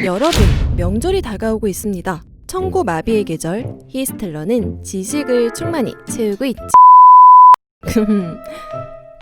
여러분, 명절이 다가오고 있습니다. 청고 마비의 계절, 히스텔러는 지식을 충만히 채우고 있지.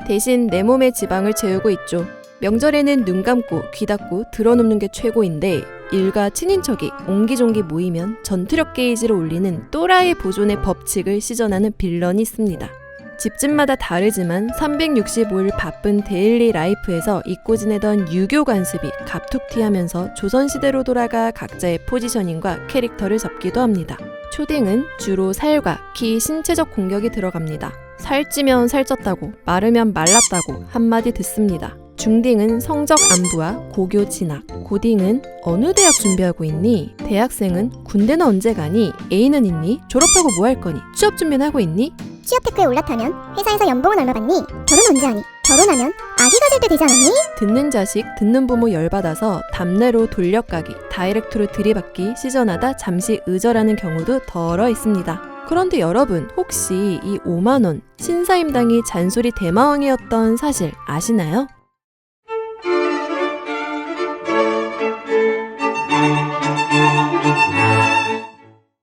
대신 내 몸의 지방을 채우고 있죠. 명절에는 눈 감고 귀 닫고 드러눕는 게 최고인데 일가 친인척이 옹기종기 모이면 전투력 게이지를 올리는 또라이 보존의 법칙을 시전하는 빌런이 있습니다. 집집마다 다르지만 365일 바쁜 데일리 라이프에서 잊고 지내던 유교 관습이 갑툭튀하면서 조선시대로 돌아가 각자의 포지셔닝과 캐릭터를 잡기도 합니다. 초딩은 주로 살과 키, 신체적 공격이 들어갑니다. 살찌면 살쪘다고, 마르면 말랐다고 한마디 듣습니다. 중딩은 성적 안부와 고교 진학, 고딩은 어느 대학 준비하고 있니? 대학생은 군대는 언제 가니? 애인은 있니? 졸업하고 뭐 할 거니? 취업 준비는 하고 있니? 취업 테크에 올라타면 회사에서 연봉은 얼마 받니? 결혼 언제 하니? 결혼하면 아기 가질 때 되지 않았니? 듣는 자식, 듣는 부모 열받아서 답례로 돌려가기, 다이렉트로 들이받기 시전하다 잠시 의절하는 경우도 덜어 있습니다. 그런데 여러분, 혹시 이 5만원 신사임당이 잔소리 대마왕이었던 사실 아시나요?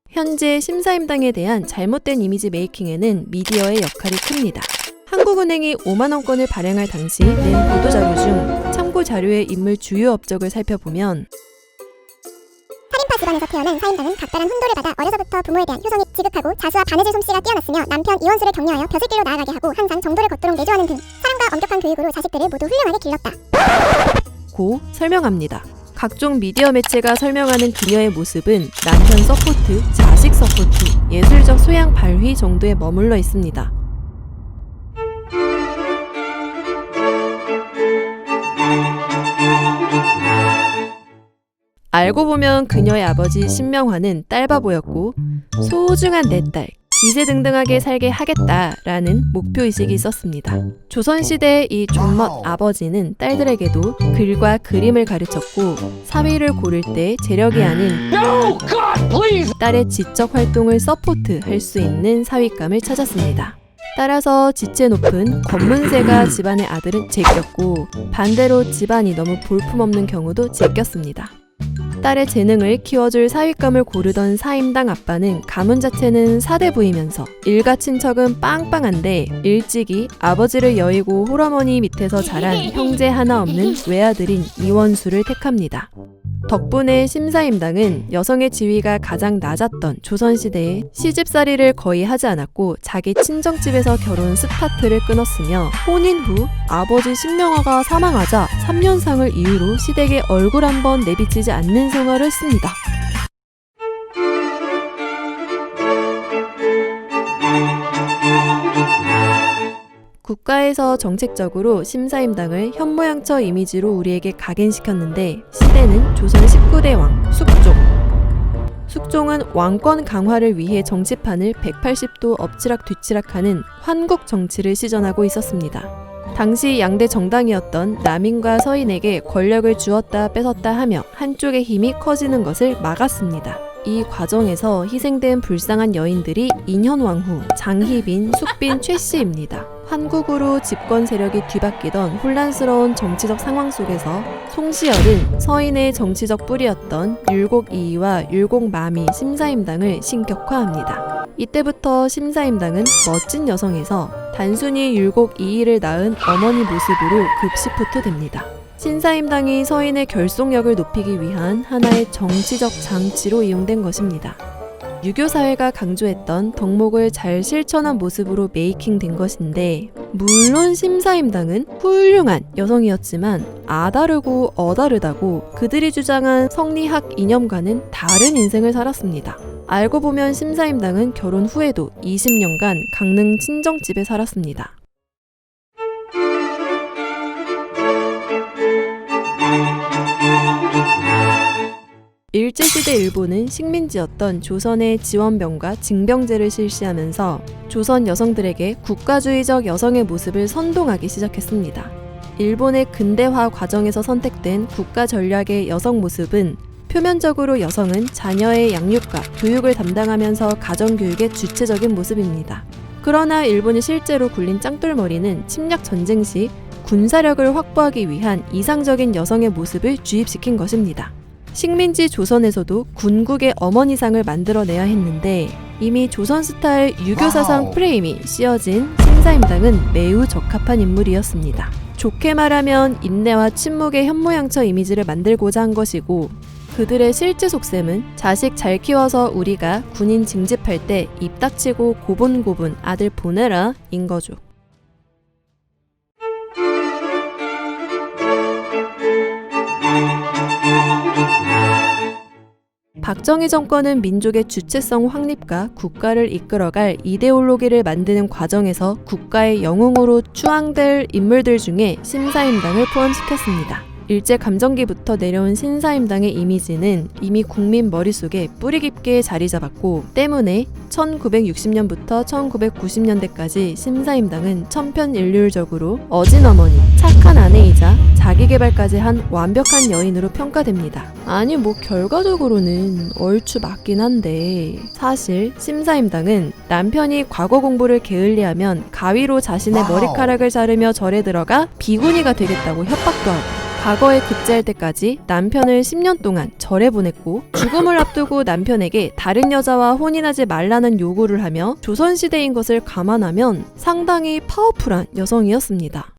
현재 심사임당에 대한 잘못된 이미지 메이킹에는 미디어의 역할이 큽니다. 한국은행이 5만원권을 발행할 당시 낸 보도자료 중 참고 자료의 인물 주요 업적을 살펴보면 살인파 집안에서 태어난 사임당은 각별한 훈도를 받아 어려서부터 부모에 대한 효성이 지극하고 자수와 바느질 솜씨가 뛰어났으며 남편 이원수를 격려하여 벼슬길로 나아가게 하고 항상 정도를 걷도록 내조하는 등 사랑과 엄격한 교육으로 자식들을 모두 훌륭하게 길렀다. 고 설명합니다. 각종 미디어 매체가 설명하는 그녀의 모습은 남편 서포트, 자식 서포트, 예술적 소양 발휘 정도에 머물러 있습니다. 알고 보면 그녀의 아버지 신명화는 딸바보였고 소중한 내 딸, 기세등등하게 살게 하겠다라는 목표의식이 있었습니다. 조선시대의 이 존멋 아버지는 딸들에게도 글과 그림을 가르쳤고 사위를 고를 때 재력이 아닌 딸의 지적 활동을 서포트할 수 있는 사위감을 찾았습니다. 따라서 지체 높은 검문세가 집안의 아들은 제꼈고 반대로 집안이 너무 볼품없는 경우도 제꼈습니다. 딸의 재능을 키워줄 사위감을 고르던 사임당 아빠는 가문 자체는 사대부이면서 일가 친척은 빵빵한데 일찍이 아버지를 여의고 홀어머니 밑에서 자란 형제 하나 없는 외아들인 이원수를 택합니다. 덕분에 심사임당은 여성의 지위가 가장 낮았던 조선시대에 시집살이를 거의 하지 않았고 자기 친정집에서 결혼 스타트를 끊었으며 혼인 후 아버지 신명화가 사망하자 3년상을 이유로 시댁에 얼굴 한번 내비치지 않는 생활을 했습니다. 국가에서 정책적으로 심사임당을 현모양처 이미지로 우리에게 각인시켰는데 시대는 조선 19대 왕 숙종. 숙종은 왕권 강화를 위해 정치판을 180도 엎치락뒤치락하는 환국 정치를 시전하고 있었습니다. 당시 양대 정당이었던 남인과 서인에게 권력을 주었다 뺏었다 하며 한쪽의 힘이 커지는 것을 막았습니다. 이 과정에서 희생된 불쌍한 여인들이 인현왕후, 장희빈, 숙빈, 최씨입니다. 한국으로 집권 세력이 뒤바뀌던 혼란스러운 정치적 상황 속에서 송시열은 서인의 정치적 뿌리였던 율곡이이와 율곡마미 심사임당을 신격화합니다. 이때부터 심사임당은 멋진 여성에서 단순히 율곡이이를 낳은 어머니 모습으로 급시프트됩니다. 신사임당이 서인의 결속력을 높이기 위한 하나의 정치적 장치로 이용된 것입니다. 유교 사회가 강조했던 덕목을 잘 실천한 모습으로 메이킹된 것인데 물론 심사임당은 훌륭한 여성이었지만 아다르고 어다르다고 그들이 주장한 성리학 이념과는 다른 인생을 살았습니다. 알고 보면 심사임당은 결혼 후에도 20년간 강릉 친정집에 살았습니다. 일제시대 일본은 식민지였던 조선의 지원병과 징병제를 실시하면서 조선 여성들에게 국가주의적 여성의 모습을 선동하기 시작했습니다. 일본의 근대화 과정에서 선택된 국가 전략의 여성 모습은 표면적으로 여성은 자녀의 양육과 교육을 담당하면서 가정교육의 주체적인 모습입니다. 그러나 일본이 실제로 굴린 짱돌머리는 침략 전쟁 시 군사력을 확보하기 위한 이상적인 여성의 모습을 주입시킨 것입니다. 식민지 조선에서도 군국의 어머니상을 만들어내야 했는데 이미 조선 스타일 유교 사상 프레임이 씌어진 신사임당은 매우 적합한 인물이었습니다. 좋게 말하면 인내와 침묵의 현모양처 이미지를 만들고자 한 것이고 그들의 실제 속셈은 자식 잘 키워서 우리가 군인 징집할 때 입 닥치고 고분고분 아들 보내라 인 거죠. 박정희 정권은 민족의 주체성 확립과 국가를 이끌어갈 이데올로기를 만드는 과정에서 국가의 영웅으로 추앙될 인물들 중에 신사임당을 포함시켰습니다. 일제감정기부터 내려온 신사임당의 이미지는 이미 국민 머릿속에 뿌리 깊게 자리 잡았고 때문에 1960년부터 1990년대까지 신사임당은 천편일률적으로 어진 어머니, 착한 아내이자 자기개발까지 한 완벽한 여인으로 평가됩니다. 아니 뭐 결과적으로는 얼추 맞긴 한데 사실 신사임당은 남편이 과거 공부를 게을리하면 가위로 자신의 머리카락을 자르며 절에 들어가 비구니가 되겠다고 협박도 하고 과거에 급제할 때까지 남편을 10년 동안 절에 보냈고 죽음을 앞두고 남편에게 다른 여자와 혼인하지 말라는 요구를 하며 조선시대인 것을 감안하면 상당히 파워풀한 여성이었습니다.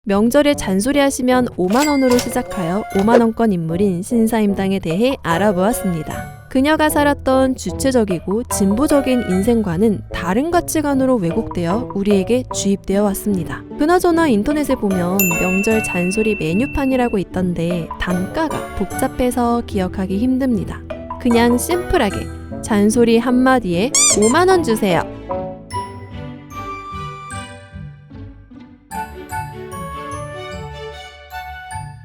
명절에 잔소리하시면 5만원으로 시작하여 5만원권 인물인 신사임당에 대해 알아보았습니다. 그녀가 살았던 주체적이고 진보적인 인생과는 다른 가치관으로 왜곡되어 우리에게 주입되어 왔습니다. 그나저나 인터넷에 보면 명절 잔소리 메뉴판이라고 있던데 단가가 복잡해서 기억하기 힘듭니다. 그냥 심플하게 잔소리 한마디에 5만원 주세요